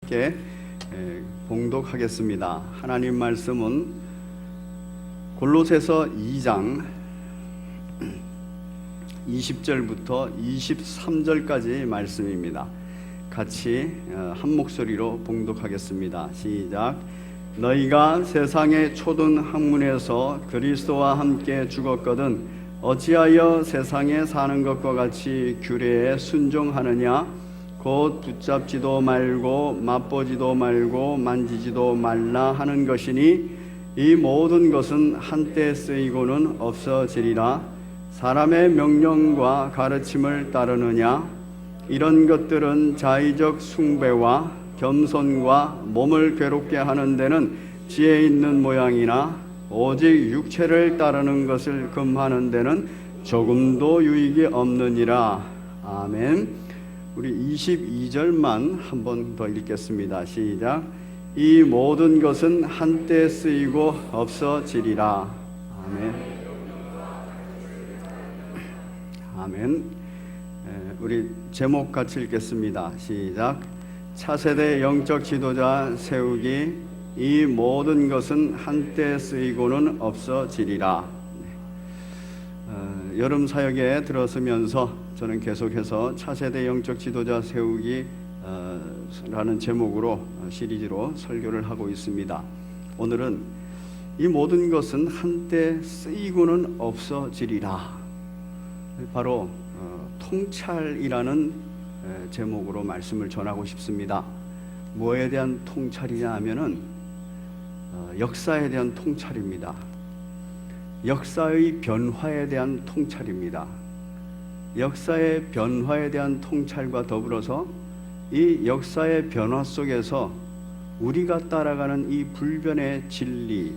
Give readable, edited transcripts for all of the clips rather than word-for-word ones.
함께 봉독하겠습니다. 하나님 말씀은 골로새서 2장 20절부터 23절까지 말씀입니다. 같이 한 목소리로 봉독하겠습니다. 시작. 너희가 세상의 초등 학문에서 그리스도와 함께 죽었거든 어찌하여 세상에 사는 것과 같이 규례에 순종하느냐? 곧 붙잡지도 말고 맛보지도 말고 만지지도 말라 하는 것이니 이 모든 것은 한때 쓰이고는 없어지리라. 사람의 명령과 가르침을 따르느냐? 이런 것들은 자의적 숭배와 겸손과 몸을 괴롭게 하는 데는 지혜 있는 모양이나 오직 육체를 따르는 것을 금하는 데는 조금도 유익이 없느니라. 아멘. 우리 22절만 한 번 더 읽겠습니다. 시작. 이 모든 것은 한때 쓰이고 없어지리라. 아멘. 아멘. 우리 제목 같이 읽겠습니다. 시작. 차세대 영적 지도자 세우기. 이 모든 것은 한때 쓰이고는 없어지리라. 여름 사역에 들어서면서 저는 계속해서 차세대 영적 지도자 세우기 라는 제목으로 시리즈로 설교를 하고 있습니다. 오늘은 이 모든 것은 한때 쓰이고는 없어지리라. 바로 통찰이라는 제목으로 말씀을 전하고 싶습니다. 뭐에 대한 통찰이냐 하면은 역사에 대한 통찰입니다. 역사의 변화에 대한 통찰입니다. 역사의 변화에 대한 통찰과 더불어서 이 역사의 변화 속에서 우리가 따라가는 이 불변의 진리,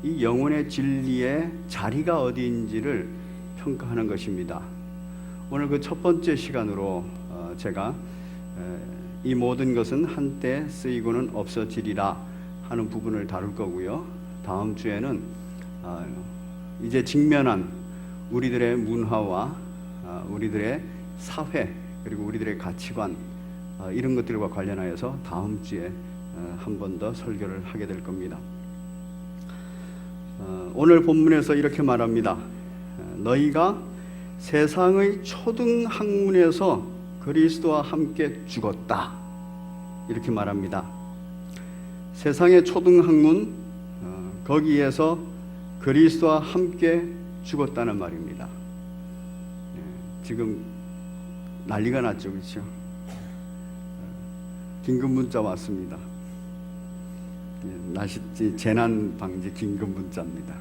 이 영혼의 진리의 자리가 어디인지를 평가하는 것입니다. 오늘 그 첫 번째 시간으로 제가 이 모든 것은 한때 쓰이고는 없어지리라 하는 부분을 다룰 거고요. 다음 주에는 이제 직면한 우리들의 문화와 우리들의 사회 그리고 우리들의 가치관 이런 것들과 관련하여서 다음 주에 한 번 더 설교를 하게 될 겁니다. 오늘 본문에서 이렇게 말합니다. 너희가 세상의 초등 학문에서 그리스도와 함께 죽었다 이렇게 말합니다. 세상의 초등 학문 거기에서 그리스도와 함께 죽었다는 말입니다. 지금 난리가 났죠, 그렇죠? 긴급 문자 왔습니다. 날씨 재난 방지 긴급 문자입니다.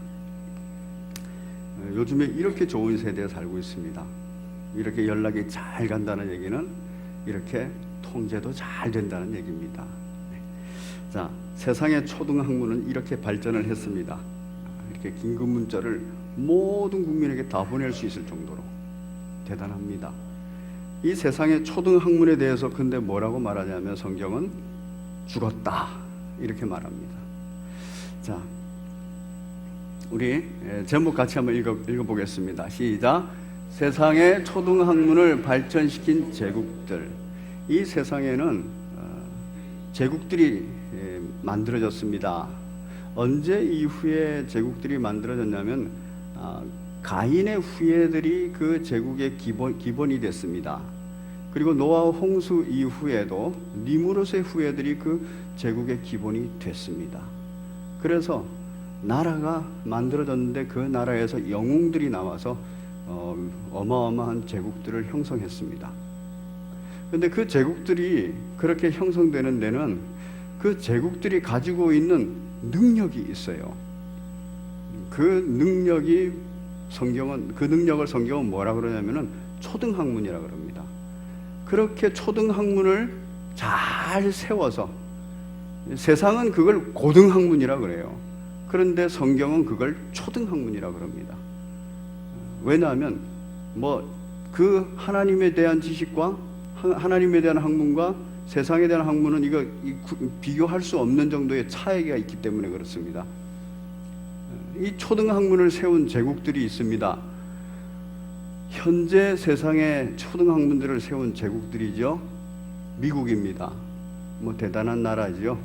요즘에 이렇게 좋은 세대에 살고 있습니다. 이렇게 연락이 잘 간다는 얘기는 이렇게 통제도 잘 된다는 얘기입니다. 자, 세상의 초등학문은 이렇게 발전을 했습니다. 이렇게 긴급 문자를 모든 국민에게 다 보낼 수 있을 정도로 대단합니다. 이 세상의 초등학문에 대해서 근데 뭐라고 말하냐면 성경은 죽었다 이렇게 말합니다. 자, 우리 제목 같이 한번 읽어보겠습니다. 시작. 세상의 초등학문을 발전시킨 제국들. 이 세상에는 제국들이 만들어졌습니다. 언제 이후에 제국들이 만들어졌냐면 가인의 후예들이 그 제국의 기본이 됐습니다. 그리고 노아 홍수 이후에도 니무롯의 후예들이 그 제국의 기본이 됐습니다. 그래서 나라가 만들어졌는데 그 나라에서 영웅들이 나와서 어마어마한 제국들을 형성했습니다. 그런데 그 제국들이 그렇게 형성되는 데는 그 제국들이 가지고 있는 능력이 있어요. 그 능력을 성경은 뭐라 그러냐면은 초등학문이라 그럽니다. 그렇게 초등학문을 잘 세워서 세상은 그걸 고등학문이라 그래요. 그런데 성경은 그걸 초등학문이라 그럽니다. 왜냐하면 그 하나님에 대한 지식과 하나님에 대한 학문과 세상에 대한 학문은 이거 비교할 수 없는 정도의 차이가 있기 때문에 그렇습니다. 이 초등학문을 세운 제국들이 있습니다. 현재 세상에 초등학문들을 세운 제국들이죠. 미국입니다. 대단한 나라지요.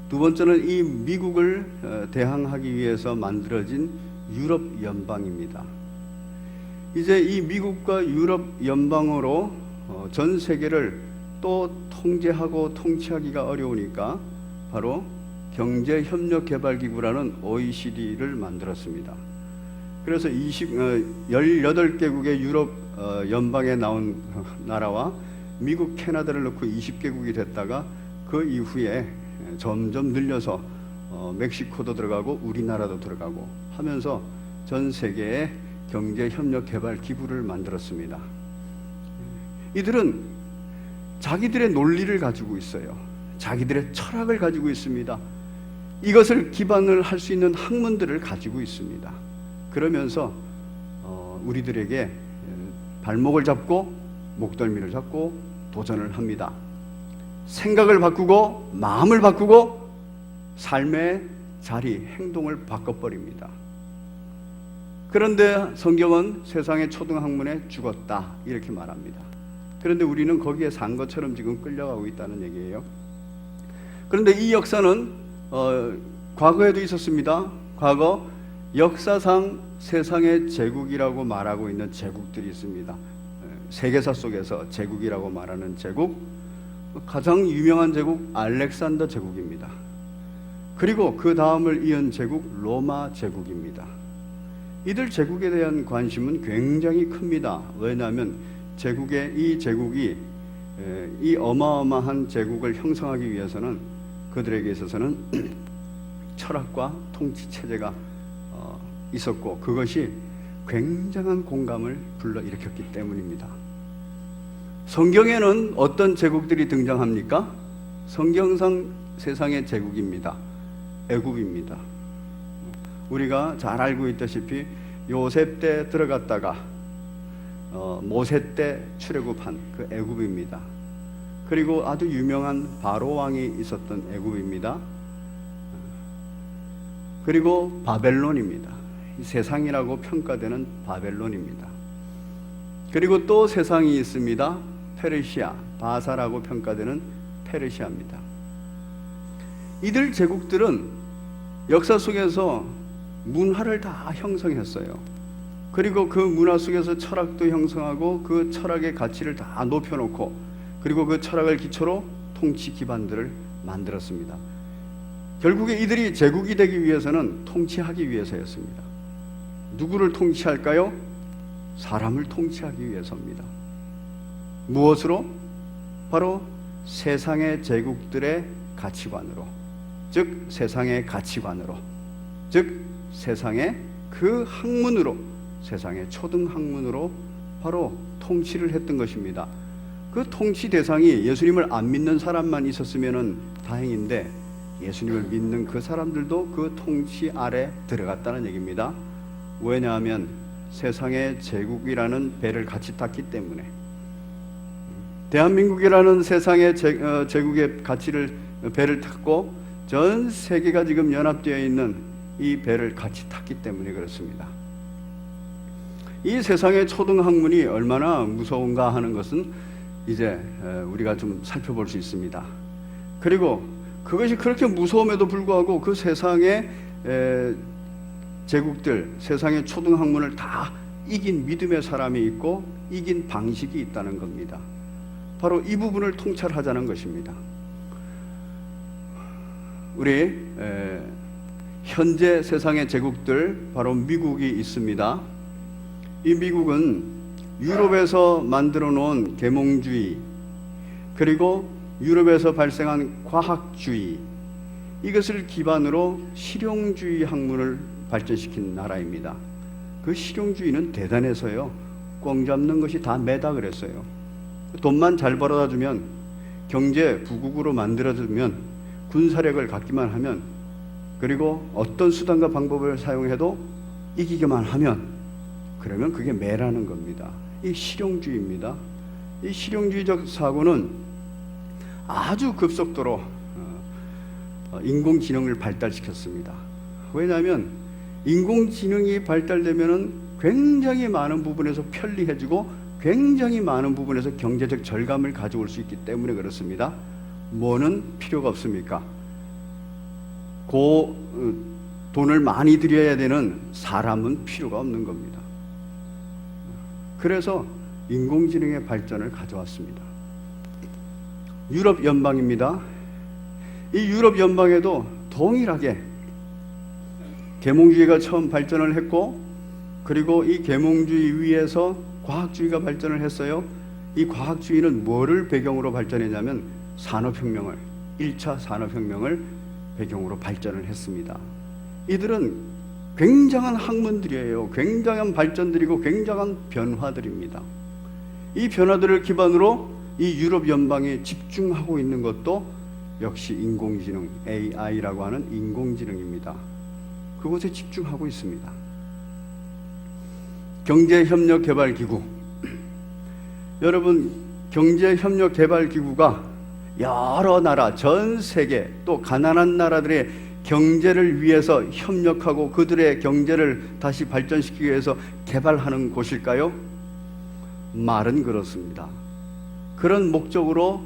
두 번째는 이 미국을 대항하기 위해서 만들어진 유럽 연방입니다. 이제 이 미국과 유럽 연방으로 전 세계를 또 통제하고 통치하기가 어려우니까 바로 경제협력개발기구라는 OECD를 만들었습니다. 그래서 18개국의 유럽 연방에 나온 나라와 미국, 캐나다를 넣고 20개국이 됐다가 그 이후에 점점 늘려서 멕시코도 들어가고 우리나라도 들어가고 하면서 전 세계에 경제협력개발기구를 만들었습니다. 이들은 자기들의 논리를 가지고 있어요. 자기들의 철학을 가지고 있습니다. 이것을 기반을 할 수 있는 학문들을 가지고 있습니다. 그러면서 우리들에게 발목을 잡고 목덜미를 잡고 도전을 합니다. 생각을 바꾸고 마음을 바꾸고 삶의 자리, 행동을 바꿔버립니다. 그런데 성경은 세상의 초등학문에 죽었다 이렇게 말합니다. 그런데 우리는 거기에 산 것처럼 지금 끌려가고 있다는 얘기예요. 그런데 이 역사는 과거에도 있었습니다. 과거 역사상 세상의 제국이라고 말하고 있는 제국들이 있습니다. 세계사 속에서 제국이라고 말하는 제국, 가장 유명한 제국 알렉산더 제국입니다. 그리고 그 다음을 이은 제국 로마 제국입니다. 이들 제국에 대한 관심은 굉장히 큽니다. 왜냐하면 이 제국이 이 어마어마한 제국을 형성하기 위해서는 그들에게 있어서는 철학과 통치 체제가 있었고 그것이 굉장한 공감을 불러일으켰기 때문입니다. 성경에는 어떤 제국들이 등장합니까? 성경상 세상의 제국입니다. 애굽입니다. 우리가 잘 알고 있다시피 요셉 때 들어갔다가 모세 때 출애굽한 그 애굽입니다. 그리고 아주 유명한 바로 왕이 있었던 애굽입니다. 그리고 바벨론입니다. 세상이라고 평가되는 바벨론입니다. 그리고 또 세상이 있습니다. 페르시아, 바사라고 평가되는 페르시아입니다. 이들 제국들은 역사 속에서 문화를 다 형성했어요. 그리고 그 문화 속에서 철학도 형성하고 그 철학의 가치를 다 높여놓고 그리고 그 철학을 기초로 통치 기반들을 만들었습니다. 결국에 이들이 제국이 되기 위해서는 통치하기 위해서였습니다. 누구를 통치할까요? 사람을 통치하기 위해서입니다. 무엇으로? 바로 세상의 제국들의 가치관으로, 즉 세상의 가치관으로, 즉 세상의 그 학문으로, 세상의 초등학문으로 바로 통치를 했던 것입니다. 그 통치 대상이 예수님을 안 믿는 사람만 있었으면 다행인데 예수님을 믿는 그 사람들도 그 통치 아래 들어갔다는 얘기입니다. 왜냐하면 세상의 제국이라는 배를 같이 탔기 때문에, 대한민국이라는 세상의 제국의 배를 탔고 전 세계가 지금 연합되어 있는 이 배를 같이 탔기 때문에 그렇습니다. 이 세상의 초등학문이 얼마나 무서운가 하는 것은 이제 우리가 좀 살펴볼 수 있습니다. 그리고 그것이 그렇게 무서움에도 불구하고 그 세상의 제국들, 세상의 초등학문을 다 이긴 믿음의 사람이 있고 이긴 방식이 있다는 겁니다. 바로 이 부분을 통찰하자는 것입니다. 우리 현재 세상의 제국들, 바로 미국이 있습니다. 이 미국은 유럽에서 만들어 놓은 계몽주의, 그리고 유럽에서 발생한 과학주의, 이것을 기반으로 실용주의 학문을 발전시킨 나라입니다. 그 실용주의는 대단해서요, 꽝 잡는 것이 다 매다 그랬어요. 돈만 잘 벌어다 주면, 경제 부국으로 만들어주면, 군사력을 갖기만 하면, 그리고 어떤 수단과 방법을 사용해도 이기기만 하면, 그러면 그게 매라는 겁니다. 이 실용주의입니다. 이 실용주의적 사고는 아주 급속도로 인공지능을 발달시켰습니다. 왜냐하면 인공지능이 발달되면 굉장히 많은 부분에서 편리해지고 굉장히 많은 부분에서 경제적 절감을 가져올 수 있기 때문에 그렇습니다. 뭐는 필요가 없습니까? 돈을 많이 들여야 되는 사람은 필요가 없는 겁니다. 그래서 인공지능의 발전을 가져왔습니다. 유럽 연방입니다. 이 유럽 연방에도 동일하게 계몽주의가 처음 발전을 했고, 그리고 이 계몽주의 위에서 과학주의가 발전을 했어요. 이 과학주의는 뭐를 배경으로 발전했냐면 산업혁명을, 1차 산업혁명을 배경으로 발전을 했습니다. 이들은 굉장한 학문들이에요. 굉장한 발전들이고 굉장한 변화들입니다. 이 변화들을 기반으로 이 유럽 연방에 집중하고 있는 것도 역시 인공지능, AI라고 하는 인공지능입니다. 그곳에 집중하고 있습니다. 경제협력개발기구, 여러분, 경제협력개발기구가 여러 나라, 전 세계, 또 가난한 나라들의 경제를 위해서 협력하고 그들의 경제를 다시 발전시키기 위해서 개발하는 곳일까요? 말은 그렇습니다. 그런 목적으로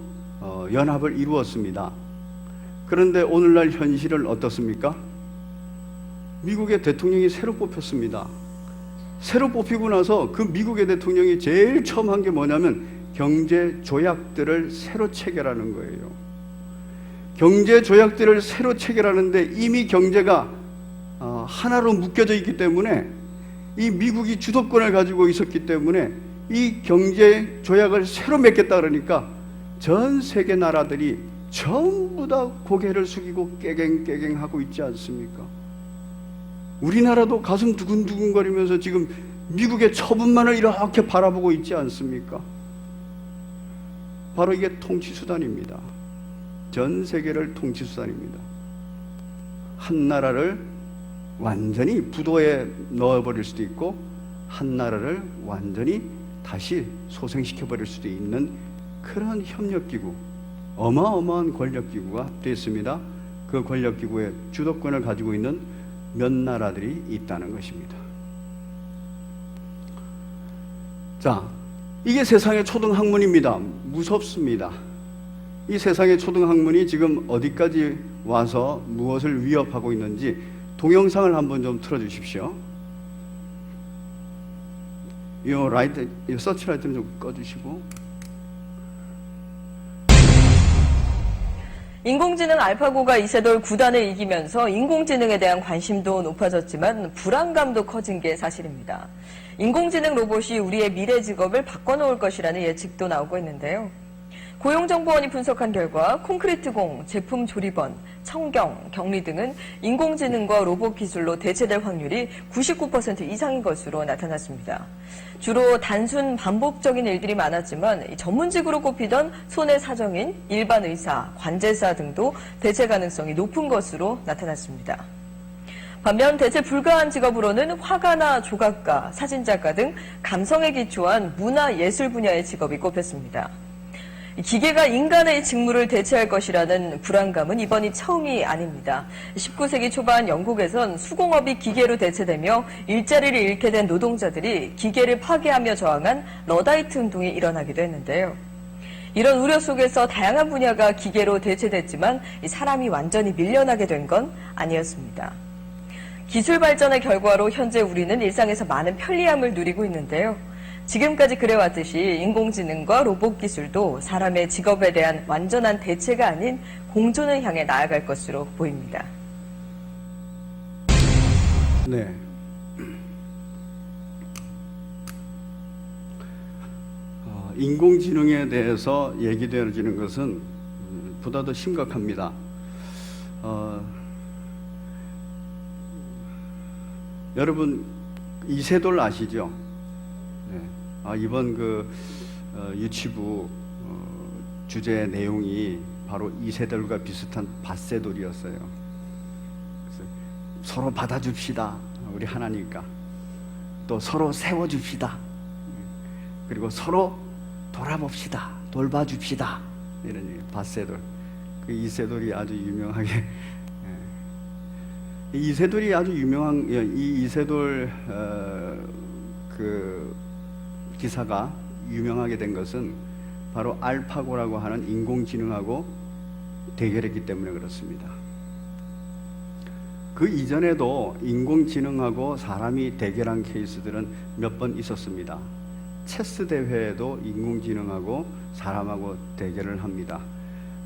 연합을 이루었습니다. 그런데 오늘날 현실은 어떻습니까? 미국의 대통령이 새로 뽑혔습니다. 새로 뽑히고 나서 그 미국의 대통령이 제일 처음 한 게 뭐냐면 경제 조약들을 새로 체결하는 거예요. 경제 조약들을 새로 체결하는데 이미 경제가 하나로 묶여져 있기 때문에, 이 미국이 주도권을 가지고 있었기 때문에 이 경제 조약을 새로 맺겠다 그러니까 전 세계 나라들이 전부 다 고개를 숙이고 깨갱깨갱하고 있지 않습니까? 우리나라도 가슴 두근두근거리면서 지금 미국의 처분만을 이렇게 바라보고 있지 않습니까? 바로 이게 통치수단입니다. 전 세계를 통치수단입니다. 한 나라를 완전히 부도에 넣어버릴 수도 있고, 한 나라를 완전히 다시 소생시켜버릴 수도 있는 그런 협력기구, 어마어마한 권력기구가 됐습니다. 그 권력기구의 주도권을 가지고 있는 몇 나라들이 있다는 것입니다. 자, 이게 세상의 초등학문입니다. 무섭습니다. 이 세상의 초등학문이 지금 어디까지 와서 무엇을 위협하고 있는지 동영상을 한번 좀 틀어주십시오. 이 서치 라이트는 좀 꺼주시고. 인공지능 알파고가 이세돌 9단을 이기면서 인공지능에 대한 관심도 높아졌지만 불안감도 커진 게 사실입니다. 인공지능 로봇이 우리의 미래 직업을 바꿔놓을 것이라는 예측도 나오고 있는데요. 고용정보원이 분석한 결과 콘크리트공, 제품 조립원, 청경, 격리 등은 인공지능과 로봇 기술로 대체될 확률이 99% 이상인 것으로 나타났습니다. 주로 단순 반복적인 일들이 많았지만 전문직으로 꼽히던 손해 사정인, 일반 의사, 관제사 등도 대체 가능성이 높은 것으로 나타났습니다. 반면 대체 불가한 직업으로는 화가나 조각가, 사진작가 등 감성에 기초한 문화 예술 분야의 직업이 꼽혔습니다. 기계가 인간의 직무를 대체할 것이라는 불안감은 이번이 처음이 아닙니다. 19세기 초반 영국에선 수공업이 기계로 대체되며 일자리를 잃게 된 노동자들이 기계를 파괴하며 저항한 러다이트 운동이 일어나기도 했는데요. 이런 우려 속에서 다양한 분야가 기계로 대체됐지만 사람이 완전히 밀려나게 된 건 아니었습니다. 기술 발전의 결과로 현재 우리는 일상에서 많은 편리함을 누리고 있는데요. 지금까지 그래왔듯이 인공지능과 로봇 기술도 사람의 직업에 대한 완전한 대체가 아닌 공존을 향해 나아갈 것으로 보입니다. 네. 인공지능에 대해서 얘기되어지는 것은 보다 더 심각합니다. 여러분 이세돌 아시죠? 네. 이번 유치부 주제 내용이 바로 이세돌과 비슷한 밧세돌이었어요. 그래서 서로 받아줍시다, 우리 하나니까. 또 서로 세워줍시다. 그리고 서로 돌아봅시다, 돌봐줍시다. 이런 얘기, 밧세돌. 그 이세돌이 아주 유명하게. 이세돌이 아주 유명한, 이 이세돌 그 기사가 유명하게 된 것은 바로 알파고라고 하는 인공지능하고 대결했기 때문에 그렇습니다. 그 이전에도 인공지능하고 사람이 대결한 케이스들은 몇 번 있었습니다. 체스 대회에도 인공지능하고 사람하고 대결을 합니다.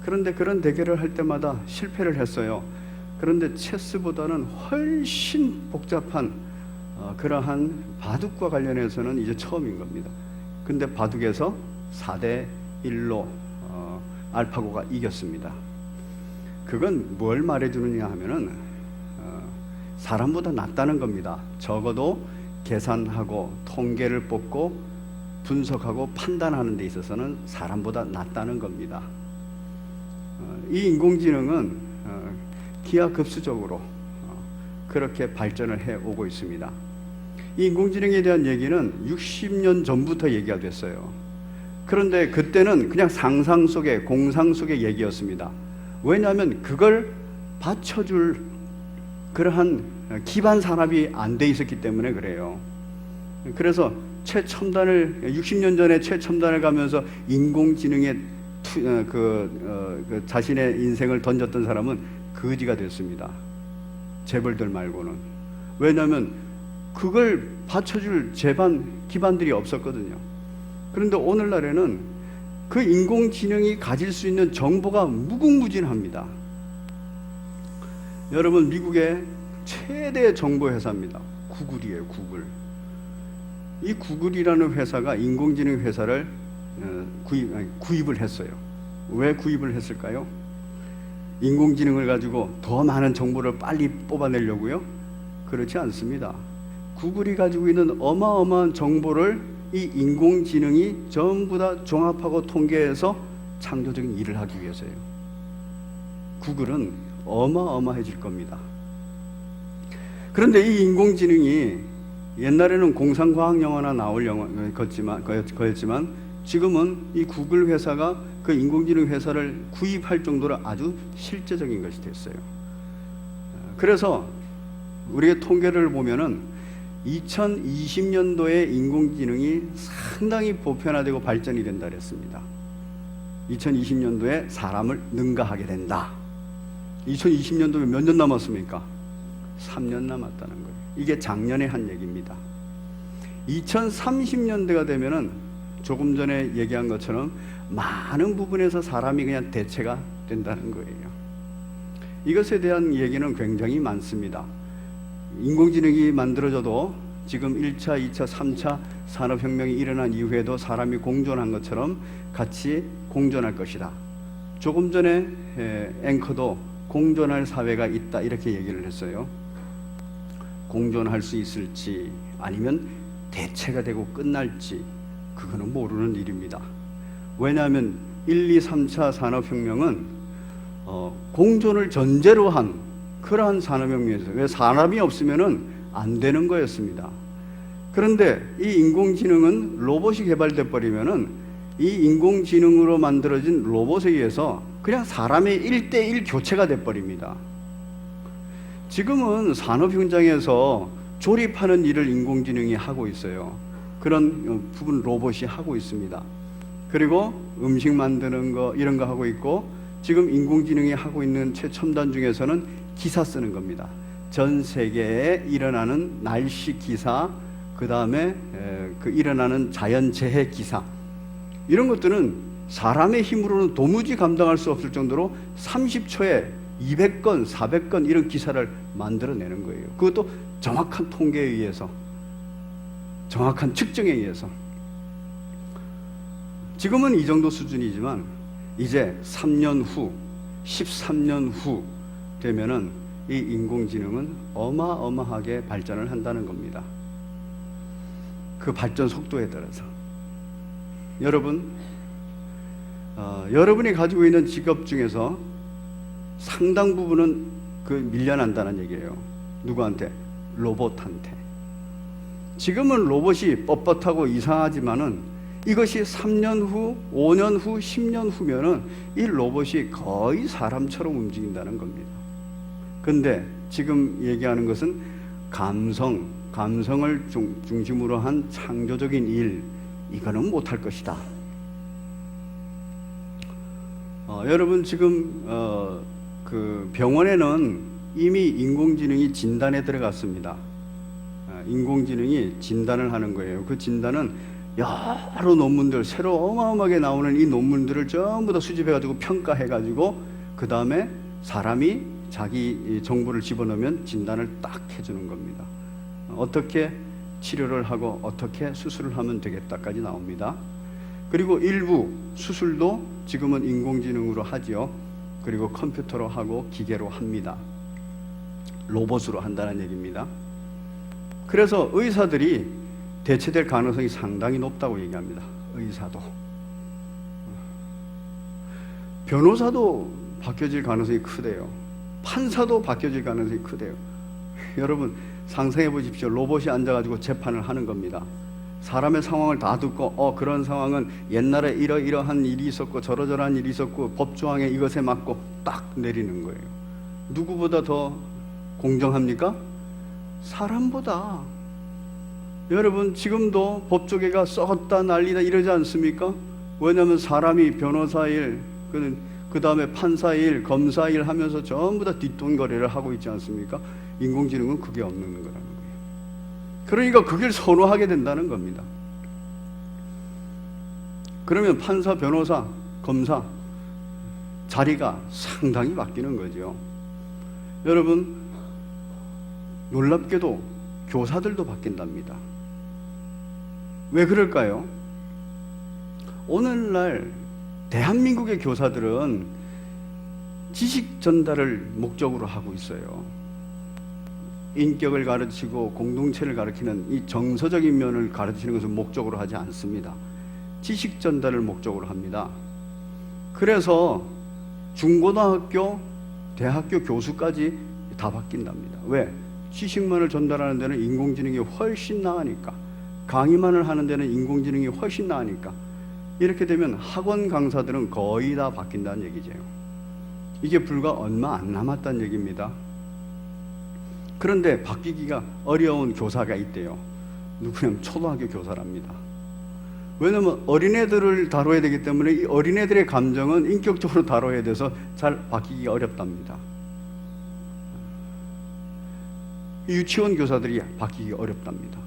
그런데 그런 대결을 할 때마다 실패를 했어요. 그런데 체스보다는 훨씬 복잡한 그러한 바둑과 관련해서는 이제 처음인 겁니다. 근데 바둑에서 4대 1로 알파고가 이겼습니다. 그건 뭘 말해주느냐 하면은 사람보다 낫다는 겁니다. 적어도 계산하고 통계를 뽑고 분석하고 판단하는 데 있어서는 사람보다 낫다는 겁니다. 이 인공지능은 기하급수적으로 그렇게 발전을 해오고 있습니다. 이 인공지능에 대한 얘기는 60년 전부터 얘기가 됐어요. 그런데 그때는 그냥 상상 속의, 공상 속의 얘기였습니다. 왜냐하면 그걸 받쳐줄 그러한 기반 산업이 안 돼 있었기 때문에 그래요. 그래서 최첨단을 60년 전에 최첨단을 가면서 인공지능에 자신의 인생을 던졌던 사람은 거지가 됐습니다. 재벌들 말고는. 왜냐하면 그걸 받쳐줄 기반들이 없었거든요. 그런데 오늘날에는 그 인공지능이 가질 수 있는 정보가 무궁무진합니다. 여러분, 미국의 최대 정보회사입니다. 구글이에요, 구글. 이 구글이라는 회사가 인공지능 회사를 구입을 했어요. 왜 구입을 했을까요? 인공지능을 가지고 더 많은 정보를 빨리 뽑아내려고요? 그렇지 않습니다. 구글이 가지고 있는 어마어마한 정보를 이 인공지능이 전부 다 종합하고 통계해서 창조적인 일을 하기 위해서예요. 구글은 어마어마해질 겁니다. 그런데 이 인공지능이 옛날에는 공상과학 영화나 나올 거였지만 지금은 이 구글 회사가 그 인공지능 회사를 구입할 정도로 아주 실제적인 것이 됐어요. 그래서 우리의 통계를 보면은 2020년도에 인공지능이 상당히 보편화되고 발전이 된다 그랬습니다. 2020년도에 사람을 능가하게 된다. 2020년도에 몇 년 남았습니까? 3년 남았다는 거예요. 이게 작년에 한 얘기입니다. 2030년대가 되면은 조금 전에 얘기한 것처럼 많은 부분에서 사람이 그냥 대체가 된다는 거예요. 이것에 대한 얘기는 굉장히 많습니다. 인공지능이 만들어져도 지금 1차, 2차, 3차 산업혁명이 일어난 이후에도 사람이 공존한 것처럼 같이 공존할 것이다. 조금 전에 앵커도 공존할 사회가 있다 이렇게 얘기를 했어요. 공존할 수 있을지 아니면 대체가 되고 끝날지 그거는 모르는 일입니다. 왜냐하면 1, 2, 3차 산업혁명은 공존을 전제로 한 그러한 산업혁명이었어요. 왜 사람이 없으면은 안 되는 거였습니다. 그런데 이 인공지능은 로봇이 개발돼 버리면은 이 인공지능으로 만들어진 로봇에 의해서 그냥 사람의 1대1 교체가 돼 버립니다. 지금은 산업 현장에서 조립하는 일을 인공지능이 하고 있어요. 그런 부분 로봇이 하고 있습니다. 그리고 음식 만드는 거 이런 거 하고 있고, 지금 인공지능이 하고 있는 최첨단 중에서는 기사 쓰는 겁니다. 전 세계에 일어나는 날씨 기사, 그 다음에 일어나는 자연재해 기사, 이런 것들은 사람의 힘으로는 도무지 감당할 수 없을 정도로 30초에 200건, 400건 이런 기사를 만들어내는 거예요. 그것도 정확한 통계에 의해서, 정확한 측정에 의해서. 지금은 이 정도 수준이지만 이제 3년 후, 13년 후 되면은 이 인공지능은 어마어마하게 발전을 한다는 겁니다. 그 발전 속도에 따라서. 여러분이 가지고 있는 직업 중에서 상당 부분은 밀려난다는 얘기예요. 누구한테? 로봇한테. 지금은 로봇이 뻣뻣하고 이상하지만은 이것이 3년 후, 5년 후, 10년 후면은 이 로봇이 거의 사람처럼 움직인다는 겁니다. 근데 지금 얘기하는 것은 감성을 중심으로 한 창조적인 일, 이거는 못할 것이다. 여러분 지금 그 병원에는 이미 인공지능이 진단에 들어갔습니다. 인공지능이 진단을 하는 거예요. 그 진단은 여러 논문들, 새로 어마어마하게 나오는 이 논문들을 전부 다 수집해가지고 평가해가지고 그 다음에 사람이 자기 정보를 집어넣으면 진단을 딱 해주는 겁니다. 어떻게 치료를 하고 어떻게 수술을 하면 되겠다까지 나옵니다. 그리고 일부 수술도 지금은 인공지능으로 하지요. 그리고 컴퓨터로 하고 기계로 합니다. 로봇으로 한다는 얘기입니다. 그래서 의사들이 대체될 가능성이 상당히 높다고 얘기합니다. 의사도. 변호사도 바뀌어질 가능성이 크대요. 판사도 바뀌어질 가능성이 크대요. 여러분 상상해 보십시오. 로봇이 앉아가지고 재판을 하는 겁니다. 사람의 상황을 다 듣고 그런 상황은 옛날에 이러이러한 일이 있었고 저러저러한 일이 있었고 법조항에 이것에 맞고 딱 내리는 거예요. 누구보다 더 공정합니까? 사람보다. 여러분 지금도 법조계가 썩었다 난리다 이러지 않습니까? 왜냐하면 사람이 변호사 일, 그 다음에 판사 일, 검사 일 하면서 전부 다 뒷돈거래를 하고 있지 않습니까? 인공지능은 그게 없는 거라는 거예요. 그러니까 그걸 선호하게 된다는 겁니다. 그러면 판사, 변호사, 검사 자리가 상당히 바뀌는 거죠. 여러분 놀랍게도 교사들도 바뀐답니다. 왜 그럴까요? 오늘날 대한민국의 교사들은 지식 전달을 목적으로 하고 있어요. 인격을 가르치고 공동체를 가르치는 이 정서적인 면을 가르치는 것을 목적으로 하지 않습니다. 지식 전달을 목적으로 합니다. 그래서 중고등학교, 대학교 교수까지 다 바뀐답니다. 왜? 지식만을 전달하는 데는 인공지능이 훨씬 나으니까, 강의만을 하는 데는 인공지능이 훨씬 나으니까. 이렇게 되면 학원 강사들은 거의 다 바뀐다는 얘기죠. 이게 불과 얼마 안 남았다는 얘기입니다. 그런데 바뀌기가 어려운 교사가 있대요. 누구냐면 초등학교 교사랍니다. 왜냐하면 어린애들을 다뤄야 되기 때문에 이 어린애들의 감정은 인격적으로 다뤄야 돼서 잘 바뀌기가 어렵답니다. 유치원 교사들이 바뀌기 어렵답니다.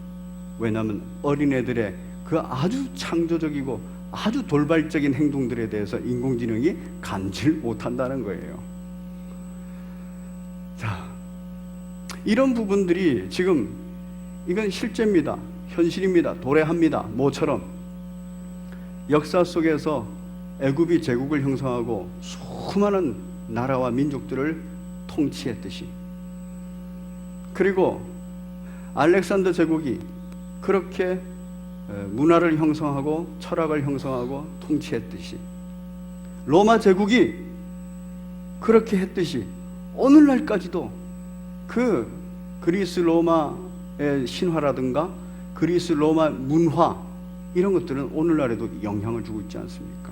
왜냐하면 어린애들의 그 아주 창조적이고 아주 돌발적인 행동들에 대해서 인공지능이 감지를 못한다는 거예요. 자, 이런 부분들이 지금 이건 실제입니다. 현실입니다. 도래합니다. 모처럼 역사 속에서 애굽이 제국을 형성하고 수많은 나라와 민족들을 통치했듯이, 그리고 알렉산더 제국이 그렇게 문화를 형성하고 철학을 형성하고 통치했듯이, 로마 제국이 그렇게 했듯이 오늘날까지도 그 그리스 로마의 신화라든가 그리스 로마 문화 이런 것들은 오늘날에도 영향을 주고 있지 않습니까?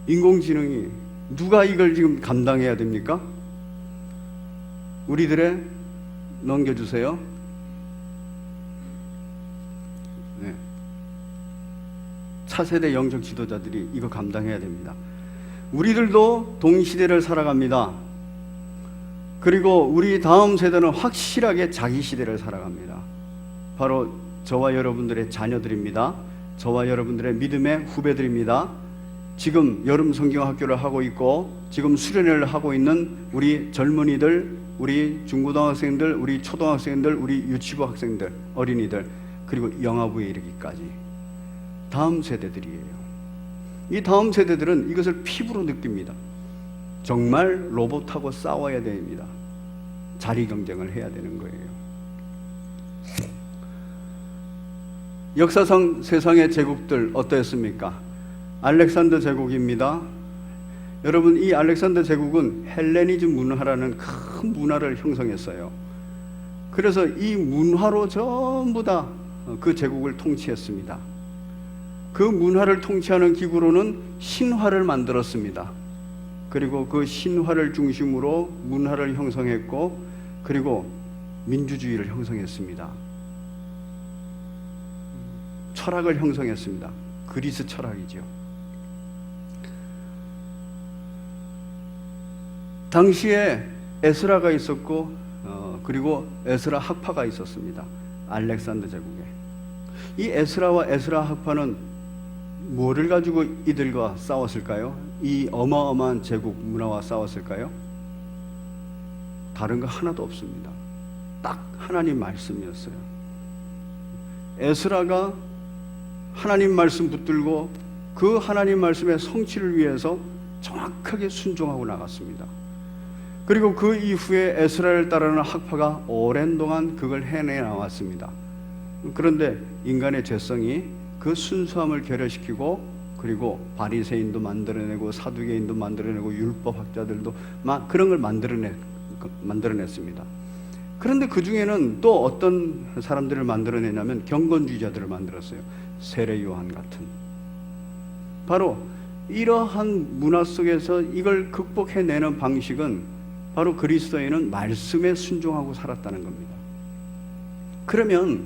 인공지능이 누가 이걸 지금 감당해야 됩니까? 우리들의 넘겨주세요. 네. 차세대 영적 지도자들이 이거 감당해야 됩니다. 우리들도 동시대를 살아갑니다. 그리고 우리 다음 세대는 확실하게 자기 시대를 살아갑니다. 바로 저와 여러분들의 자녀들입니다. 저와 여러분들의 믿음의 후배들입니다. 지금 여름 성경학교를 하고 있고 지금 수련회를 하고 있는 우리 젊은이들, 우리 중고등학생들, 우리 초등학생들, 우리 유치부 학생들, 어린이들, 그리고 영아부에 이르기까지 다음 세대들이에요. 이 다음 세대들은 이것을 피부로 느낍니다. 정말 로봇하고 싸워야 됩니다. 자리 경쟁을 해야 되는 거예요. 역사상 세상의 제국들 어떠했습니까? 알렉산더 제국입니다. 여러분, 이 알렉산더 제국은 헬레니즘 문화라는 큰 문화를 형성했어요. 그래서 이 문화로 전부 다 그 제국을 통치했습니다. 그 문화를 통치하는 기구로는 신화를 만들었습니다. 그리고 그 신화를 중심으로 문화를 형성했고, 그리고 민주주의를 형성했습니다. 철학을 형성했습니다. 그리스 철학이죠. 당시에 에스라가 있었고 그리고 에스라 학파가 있었습니다. 알렉산더 제국에. 이 에스라와 에스라 학파는 뭐를 가지고 이들과 싸웠을까요? 이 어마어마한 제국 문화와 싸웠을까요? 다른 거 하나도 없습니다. 딱 하나님 말씀이었어요. 에스라가 하나님 말씀 붙들고 그 하나님 말씀의 성취를 위해서 정확하게 순종하고 나갔습니다. 그리고 그 이후에 에스라를 따르는 학파가 오랜 동안 그걸 해내 나왔습니다. 그런데 인간의 죄성이 그 순수함을 결여시키고 그리고 바리새인도 만들어내고 사두개인도 만들어내고 율법학자들도 막 그런 걸 만들어냈습니다. 그런데 그 중에는 또 어떤 사람들을 만들어내냐면 경건주의자들을 만들었어요. 세례 요한 같은. 바로 이러한 문화 속에서 이걸 극복해내는 방식은 바로 그리스도인은 말씀에 순종하고 살았다는 겁니다. 그러면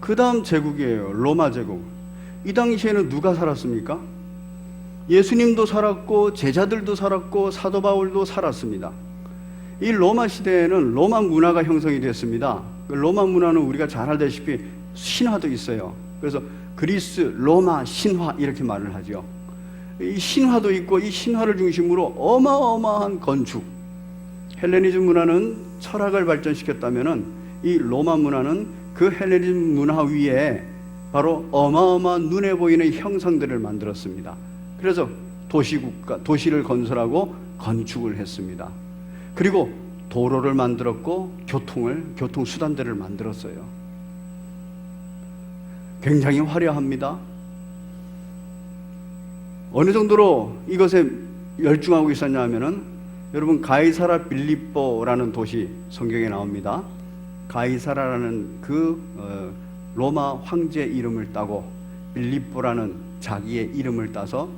그 다음 제국이에요. 로마 제국. 이 당시에는 누가 살았습니까? 예수님도 살았고 제자들도 살았고 사도 바울도 살았습니다. 이 로마 시대에는 로마 문화가 형성이 됐습니다. 로마 문화는 우리가 잘 알다시피 신화도 있어요. 그래서 그리스, 로마, 신화 이렇게 말을 하죠. 이 신화도 있고 이 신화를 중심으로 어마어마한 건축, 헬레니즘 문화는 철학을 발전시켰다면은 이 로마 문화는 그 헬레니즘 문화 위에 바로 어마어마한 눈에 보이는 형상들을 만들었습니다. 그래서 도시를 건설하고 건축을 했습니다. 그리고 도로를 만들었고 교통 수단들을 만들었어요. 굉장히 화려합니다. 어느 정도로 이것에 열중하고 있었냐 하면은 여러분 가이사라 빌립보라는 도시 성경에 나옵니다. 가이사라라는 그 로마 황제 이름을 따고 빌립보라는 자기의 이름을 따서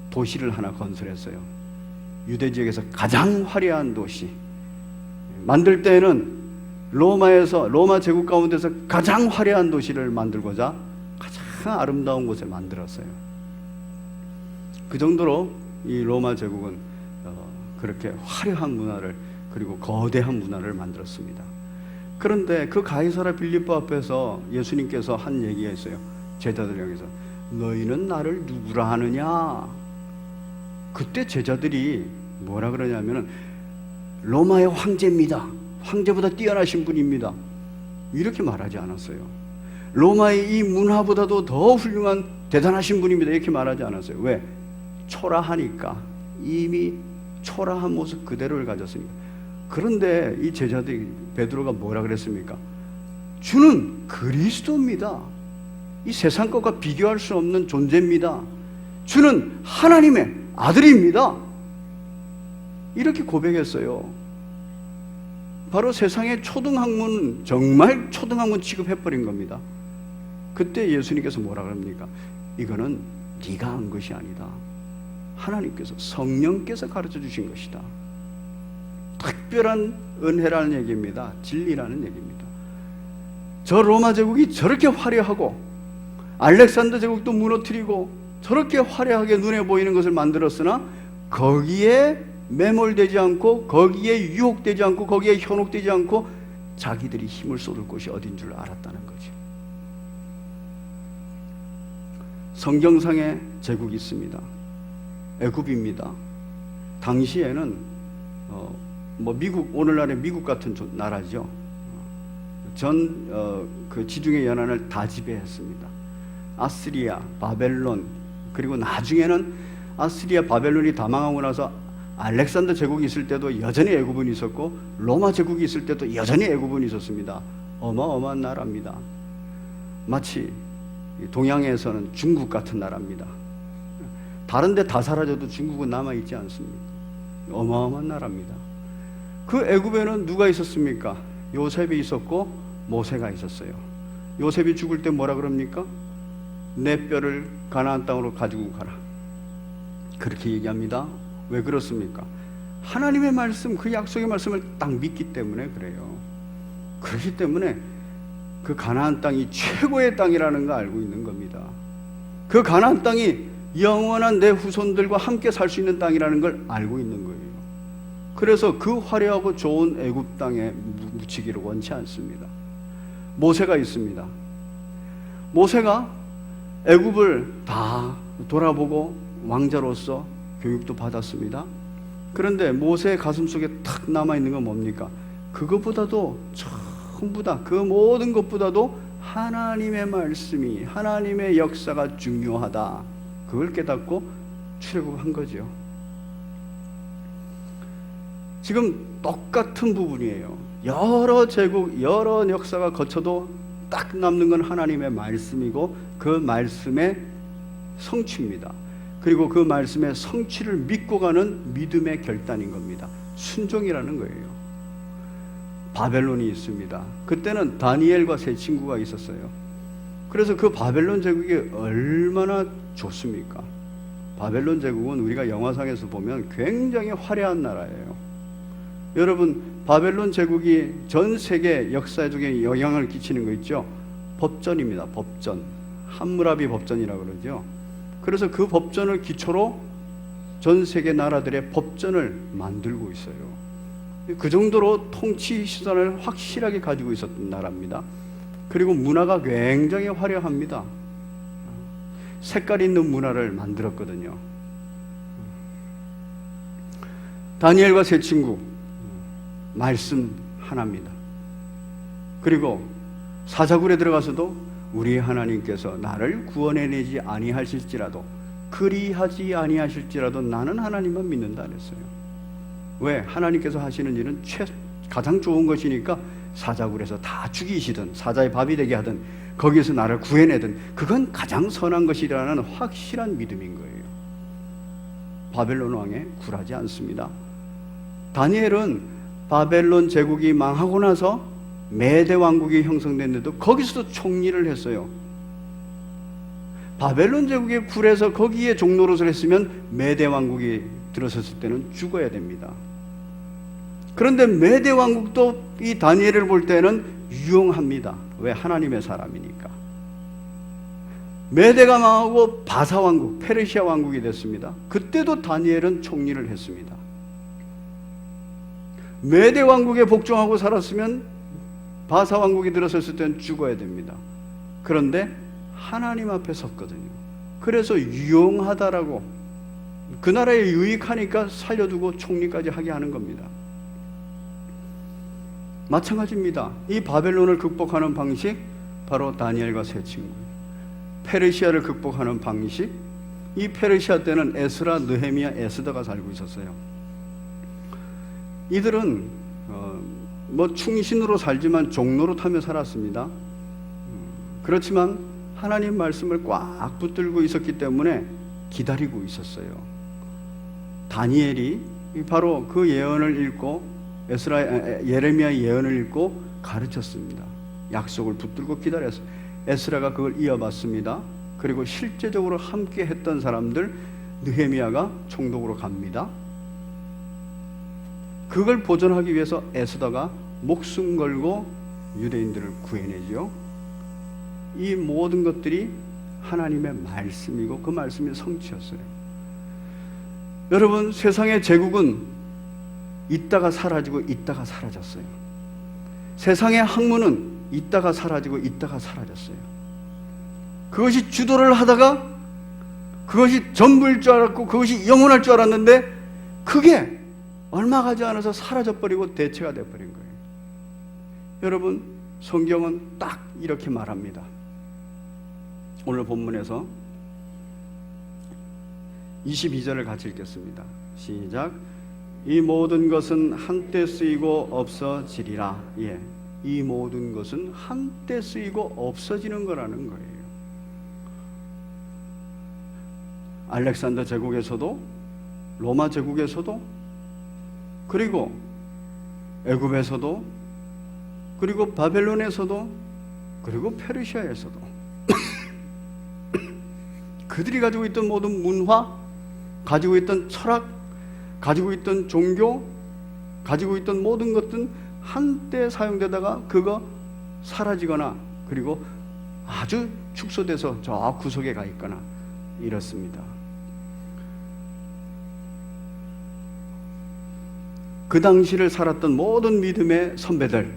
도시를 하나 건설했어요. 유대 지역에서 가장 화려한 도시. 만들 때에는 로마 제국 가운데서 가장 화려한 도시를 만들고자 가장 아름다운 곳에 만들었어요. 그 정도로 이 로마 제국은 그렇게 화려한 문화를 그리고 거대한 문화를 만들었습니다. 그런데 그 가이사라 빌립보 앞에서 예수님께서 한 얘기가 있어요. 제자들 향해서 너희는 나를 누구라 하느냐? 그때 제자들이 뭐라 그러냐면은 로마의 황제입니다. 황제보다 뛰어나신 분입니다. 이렇게 말하지 않았어요. 로마의 이 문화보다도 더 훌륭한 대단하신 분입니다. 이렇게 말하지 않았어요. 왜? 초라하니까. 이미 초라한 모습 그대로를 가졌습니다. 그런데 이 제자들이 베드로가 뭐라 그랬습니까? 주는 그리스도입니다. 이 세상 것과 비교할 수 없는 존재입니다. 주는 하나님의 아들입니다. 이렇게 고백했어요. 바로 세상의 초등학문, 정말 초등학문 취급해버린 겁니다. 그때 예수님께서 뭐라 그럽니까? 이거는 네가 한 것이 아니다. 하나님께서, 성령께서 가르쳐 주신 것이다. 특별한 은혜라는 얘기입니다. 진리라는 얘기입니다. 저 로마 제국이 저렇게 화려하고 알렉산더 제국도 무너뜨리고 저렇게 화려하게 눈에 보이는 것을 만들었으나 거기에 매몰되지 않고 거기에 유혹되지 않고 거기에 현혹되지 않고 자기들이 힘을 쏟을 곳이 어딘 줄 알았다는 거죠. 성경상에 제국이 있습니다. 애굽입니다. 당시에는 미국, 오늘날의 미국 같은 나라죠. 그 지중해 연안을 다 지배했습니다. 아스리아, 바벨론, 그리고 나중에는 아스리아, 바벨론이 다 망하고 나서 알렉산더 제국이 있을 때도 여전히 애굽은 있었고 로마 제국이 있을 때도 여전히 애굽은 있었습니다. 어마어마한 나라입니다. 마치 동양에서는 중국 같은 나라입니다. 다른 데 다 사라져도 중국은 남아있지 않습니다. 어마어마한 나라입니다. 그 애굽에는 누가 있었습니까? 요셉이 있었고 모세가 있었어요. 요셉이 죽을 때 뭐라 그럽니까? 내 뼈를 가나안 땅으로 가지고 가라. 그렇게 얘기합니다. 왜 그렇습니까? 하나님의 말씀, 그 약속의 말씀을 딱 믿기 때문에 그래요. 그렇기 때문에 그 가나안 땅이 최고의 땅이라는 거 알고 있는 겁니다. 그 가나안 땅이 영원한 내 후손들과 함께 살 수 있는 땅이라는 걸 알고 있는 거예요. 그래서 그 화려하고 좋은 애굽 땅에 묻히기를 원치 않습니다. 모세가 있습니다. 모세가 애굽을 다 돌아보고 왕자로서 교육도 받았습니다. 그런데 모세의 가슴속에 탁 남아있는 건 뭡니까? 그것보다도 전부 다, 그 모든 것보다도 하나님의 말씀이, 하나님의 역사가 중요하다. 그걸 깨닫고 출애굽한 거죠. 지금 똑같은 부분이에요. 여러 제국, 여러 역사가 거쳐도 딱 남는 건 하나님의 말씀이고 그 말씀의 성취입니다. 그리고 그 말씀의 성취를 믿고 가는 믿음의 결단인 겁니다. 순종이라는 거예요. 바벨론이 있습니다. 그때는 다니엘과 세 친구가 있었어요. 그래서 그 바벨론 제국이 얼마나 좋습니까? 바벨론 제국은 우리가 영화상에서 보면 굉장히 화려한 나라예요. 여러분, 바벨론 제국이 전 세계 역사 중에 영향을 끼치는 거 있죠? 법전입니다. 법전. 함무라비 법전이라고 그러죠. 그래서 그 법전을 기초로 전 세계 나라들의 법전을 만들고 있어요. 그 정도로 통치 수단을 확실하게 가지고 있었던 나라입니다. 그리고 문화가 굉장히 화려합니다. 색깔 있는 문화를 만들었거든요. 다니엘과 세 친구, 말씀 하나입니다. 그리고 사자굴에 들어가서도 우리 하나님께서 나를 구원해내지 아니하실지라도, 그리하지 아니하실지라도 나는 하나님만 믿는다 그랬어요. 왜? 하나님께서 하시는 일은 가장 좋은 것이니까 사자굴에서 다 죽이시든 사자의 밥이 되게 하든 거기에서 나를 구해내든 그건 가장 선한 것이라는 확실한 믿음인 거예요. 바벨론 왕에 굴하지 않습니다. 다니엘은 바벨론 제국이 망하고 나서 메대 왕국이 형성됐는데도 거기서도 총리를 했어요. 바벨론 제국에 굴해서 거기에 종노릇을 했으면 메대 왕국이 들어섰을 때는 죽어야 됩니다. 그런데 메대 왕국도 이 다니엘을 볼 때는 유용합니다. 왜? 하나님의 사람이니까. 메대가 망하고 바사 왕국, 페르시아 왕국이 됐습니다. 그때도 다니엘은 총리를 했습니다. 메대 왕국에 복종하고 살았으면 바사 왕국이 들어섰을 때는 죽어야 됩니다. 그런데 하나님 앞에 섰거든요. 그래서 유용하다라고, 그 나라에 유익하니까 살려두고 총리까지 하게 하는 겁니다. 마찬가지입니다. 이 바벨론을 극복하는 방식, 바로 다니엘과 세 친구. 페르시아를 극복하는 방식, 이 페르시아 때는 에스라, 느헤미야, 에스더가 살고 있었어요. 이들은 충신으로 살지만 종노릇하며 살았습니다. 그렇지만 하나님 말씀을 꽉 붙들고 있었기 때문에 기다리고 있었어요. 다니엘이 바로 그 예언을 읽고 예레미야 예언을 읽고 가르쳤습니다. 약속을 붙들고 기다렸어요. 에스라가 그걸 이어받습니다. 그리고 실제적으로 함께 했던 사람들, 느헤미야가 총독으로 갑니다. 그걸 보존하기 위해서 에스더가 목숨 걸고 유대인들을 구해내죠. 이 모든 것들이 하나님의 말씀이고 그 말씀이 성취였어요. 여러분, 세상의 제국은 있다가 사라지고 있다가 사라졌어요. 세상의 학문은 있다가 사라지고 있다가 사라졌어요. 그것이 주도를 하다가 그것이 전부일 줄 알았고 그것이 영원할 줄 알았는데 그게 얼마 가지 않아서 사라져버리고 대체가 돼버린 거예요. 여러분, 성경은 딱 이렇게 말합니다. 오늘 본문에서 22절을 같이 읽겠습니다. 시작. 이 모든 것은 한때 쓰이고 없어지리라. 예, 이 모든 것은 한때 쓰이고 없어지는 거라는 거예요. 알렉산더 제국에서도, 로마 제국에서도, 그리고 애굽에서도, 그리고 바벨론에서도, 그리고 페르시아에서도 그들이 가지고 있던 모든 문화, 가지고 있던 철학, 가지고 있던 종교, 가지고 있던 모든 것들은 한때 사용되다가 그거 사라지거나 그리고 아주 축소돼서 저 구석에 가 있거나 이렇습니다. 그 당시를 살았던 모든 믿음의 선배들,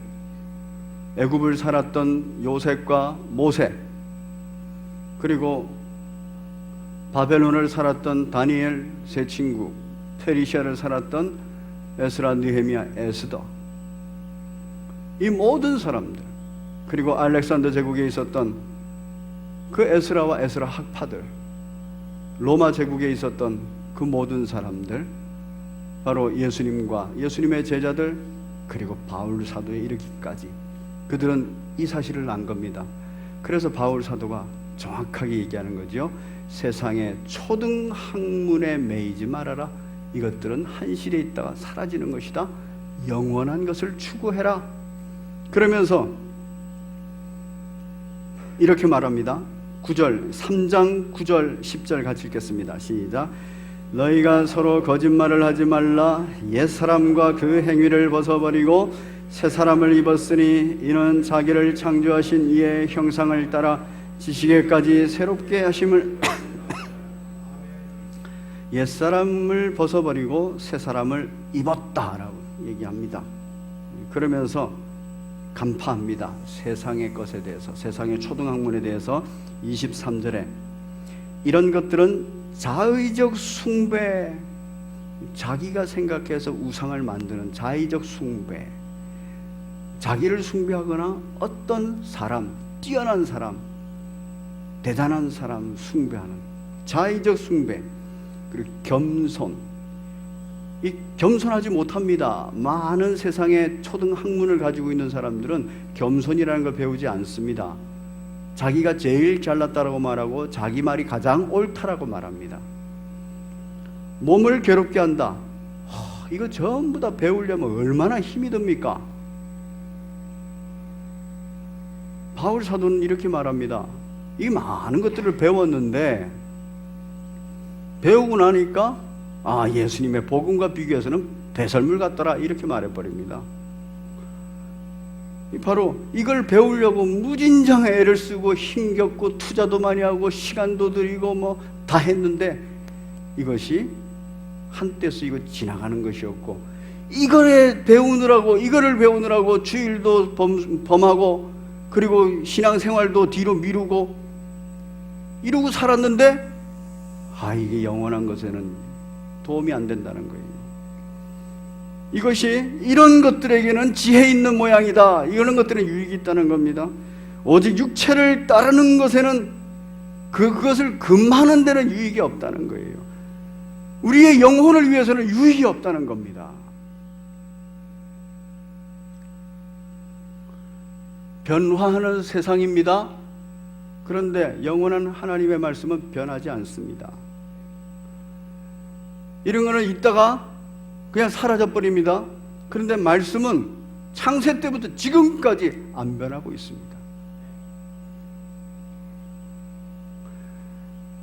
애굽을 살았던 요셉과 모세, 그리고 바벨론을 살았던 다니엘 세 친구, 페르시아를 살았던 에스라, 느헤미야, 에스더, 이 모든 사람들, 그리고 알렉산더 제국에 있었던 그 에스라와 에스라 학파들, 로마 제국에 있었던 그 모든 사람들, 바로 예수님과 예수님의 제자들, 그리고 바울 사도에 이르기까지 그들은 이 사실을 안 겁니다. 그래서 바울 사도가 정확하게 얘기하는 거죠. 세상의 초등 학문에 매이지 말아라. 이것들은 한실에 있다가 사라지는 것이다. 영원한 것을 추구해라. 그러면서 이렇게 말합니다. 9절, 3장 9절 10절 같이 읽겠습니다. 시작. 너희가 서로 거짓말을 하지 말라. 옛사람과 그 행위를 벗어버리고 새 사람을 입었으니 이는 자기를 창조하신 이의 형상을 따라 지식에까지 새롭게 하심을 옛사람을 벗어버리고 새 사람을 입었다라고 얘기합니다. 그러면서 간파합니다. 세상의 것에 대해서, 세상의 초등학문에 대해서 23절에 이런 것들은 자의적 숭배, 자기가 생각해서 우상을 만드는 자의적 숭배, 자기를 숭배하거나 어떤 사람, 뛰어난 사람, 대단한 사람 숭배하는 자의적 숭배, 그리고 겸손, 이 겸손하지 못합니다. 많은 세상의 초등학문을 가지고 있는 사람들은 겸손이라는 걸 배우지 않습니다. 자기가 제일 잘났다라고 말하고 자기 말이 가장 옳다라고 말합니다. 몸을 괴롭게 한다. 이거 전부 다 배우려면 얼마나 힘이 듭니까? 바울 사도는 이렇게 말합니다. 이 많은 것들을 배웠는데 배우고 나니까 예수님의 복음과 비교해서는 배설물 같더라 이렇게 말해버립니다. 바로 이걸 배우려고 무진장의 애를 쓰고 힘겹고 투자도 많이 하고 시간도 들이고 뭐 다 했는데 이것이 한때 쓰이고 지나가는 것이었고, 이거를 배우느라고 주일도 범하고 그리고 신앙생활도 뒤로 미루고 이러고 살았는데 이게 영원한 것에는 도움이 안 된다는 거예요. 이것이 이런 것들에게는 지혜 있는 모양이다. 이런 것들은 유익이 있다는 겁니다. 오직 육체를 따르는 것에는 그것을 금하는 데는 유익이 없다는 거예요. 우리의 영혼을 위해서는 유익이 없다는 겁니다. 변화하는 세상입니다. 그런데 영원한 하나님의 말씀은 변하지 않습니다. 이런 거는 있다가 그냥 사라져버립니다. 그런데 말씀은 창세 때부터 지금까지 안 변하고 있습니다.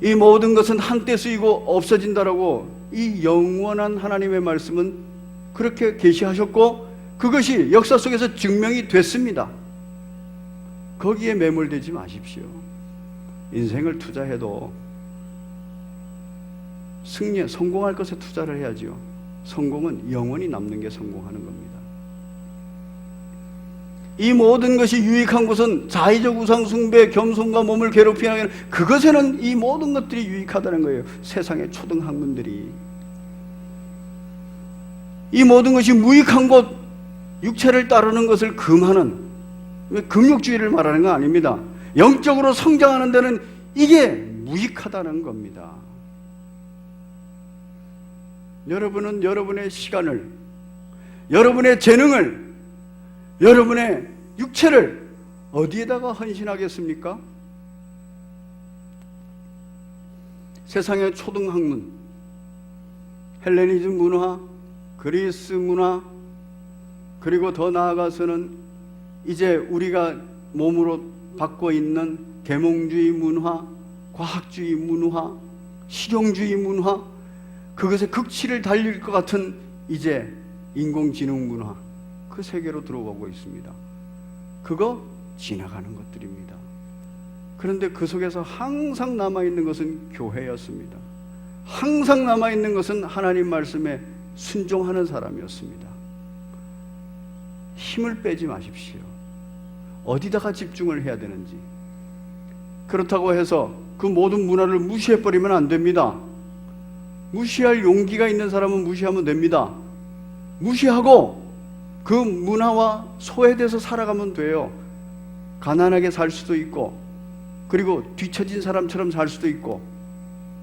이 모든 것은 한때 쓰이고 없어진다라고 이 영원한 하나님의 말씀은 그렇게 계시하셨고 그것이 역사 속에서 증명이 됐습니다. 거기에 매몰되지 마십시오. 인생을 투자해도 성공할 것에 투자를 해야지요. 성공은 영원히 남는 게 성공하는 겁니다. 이 모든 것이 유익한 것은 자의적 우상숭배, 겸손과 몸을 괴롭히는 그것에는 이 모든 것들이 유익하다는 거예요. 세상의 초등학문들이. 이 모든 것이 무익한 것, 육체를 따르는 것을 금하는, 금욕주의를 말하는 건 아닙니다. 영적으로 성장하는 데는 이게 무익하다는 겁니다. 여러분은 여러분의 시간을, 여러분의 재능을, 여러분의 육체를 어디에다가 헌신하겠습니까? 세상의 초등학문, 헬레니즘 문화, 그리스 문화, 그리고 더 나아가서는 이제 우리가 몸으로 받고 있는 계몽주의 문화, 과학주의 문화, 실용주의 문화, 그것의 극치를 달릴 것 같은 이제 인공지능 문화, 그 세계로 들어가고 있습니다. 그거 지나가는 것들입니다. 그런데 그 속에서 항상 남아있는 것은 교회였습니다. 항상 남아있는 것은 하나님 말씀에 순종하는 사람이었습니다. 힘을 빼지 마십시오. 어디다가 집중을 해야 되는지. 그렇다고 해서 그 모든 문화를 무시해버리면 안 됩니다. 무시할 용기가 있는 사람은 무시하면 됩니다. 무시하고 그 문화와 소외돼서 살아가면 돼요. 가난하게 살 수도 있고, 그리고 뒤처진 사람처럼 살 수도 있고,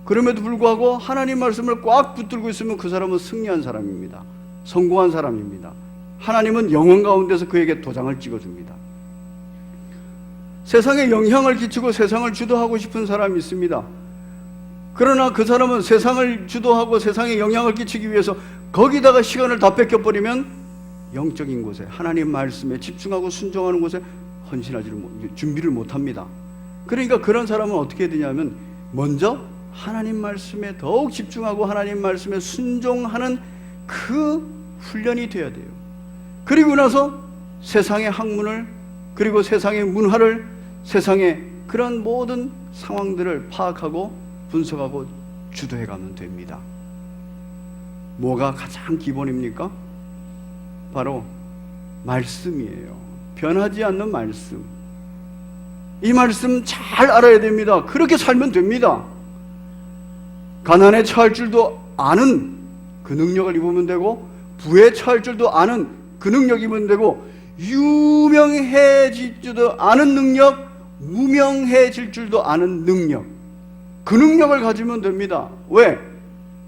그럼에도 불구하고 하나님 말씀을 꽉 붙들고 있으면 그 사람은 승리한 사람입니다. 성공한 사람입니다. 하나님은 영혼 가운데서 그에게 도장을 찍어줍니다. 세상에 영향을 끼치고 세상을 주도하고 싶은 사람이 있습니다. 그러나 그 사람은 세상을 주도하고 세상에 영향을 끼치기 위해서 거기다가 시간을 다 뺏겨버리면 영적인 곳에, 하나님 말씀에 집중하고 순종하는 곳에 준비를 못합니다. 그러니까 그런 사람은 어떻게 해야 되냐면, 먼저 하나님 말씀에 더욱 집중하고 하나님 말씀에 순종하는 그 훈련이 되어야 돼요. 그리고 나서 세상의 학문을, 그리고 세상의 문화를, 세상의 그런 모든 상황들을 파악하고 분석하고 주도해가면 됩니다. 뭐가 가장 기본입니까? 바로 말씀이에요. 변하지 않는 말씀. 이 말씀 잘 알아야 됩니다. 그렇게 살면 됩니다. 가난에 처할 줄도 아는 그 능력을 입으면 되고, 부에 처할 줄도 아는 그 능력을 입으면 되고, 유명해질 줄도 아는 능력, 무명해질 줄도 아는 능력, 그 능력을 가지면 됩니다. 왜?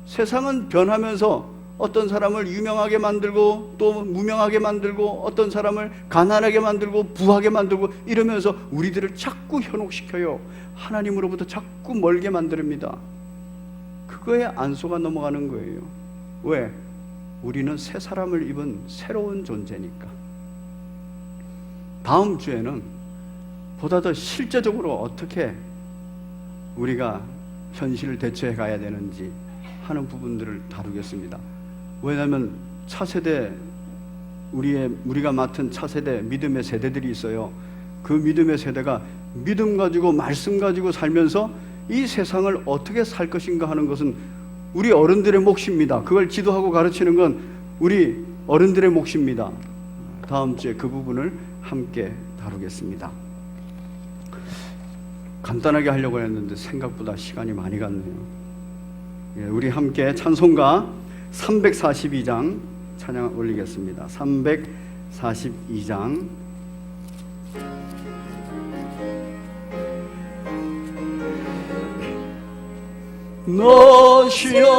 세상은 변하면서 어떤 사람을 유명하게 만들고 또 무명하게 만들고, 어떤 사람을 가난하게 만들고 부하게 만들고 이러면서 우리들을 자꾸 현혹시켜요. 하나님으로부터 자꾸 멀게 만듭니다. 그거에 안 속아 넘어가는 거예요. 왜? 우리는 새 사람을 입은 새로운 존재니까. 다음 주에는 보다 더 실제적으로 어떻게 우리가 현실을 대처해 가야 되는지 하는 부분들을 다루겠습니다. 왜냐하면 차세대, 우리가 맡은 차세대, 믿음의 세대들이 있어요. 그 믿음의 세대가 믿음 가지고 말씀 가지고 살면서 이 세상을 어떻게 살 것인가 하는 것은 우리 어른들의 몫입니다. 그걸 지도하고 가르치는 건 우리 어른들의 몫입니다. 다음 주에 그 부분을 함께 다루겠습니다. 간단하게 하려고 했는데 생각보다 시간이 많이 갔네요. 우리 함께 찬송가 342장 찬양 올리겠습니다. 342장 너시여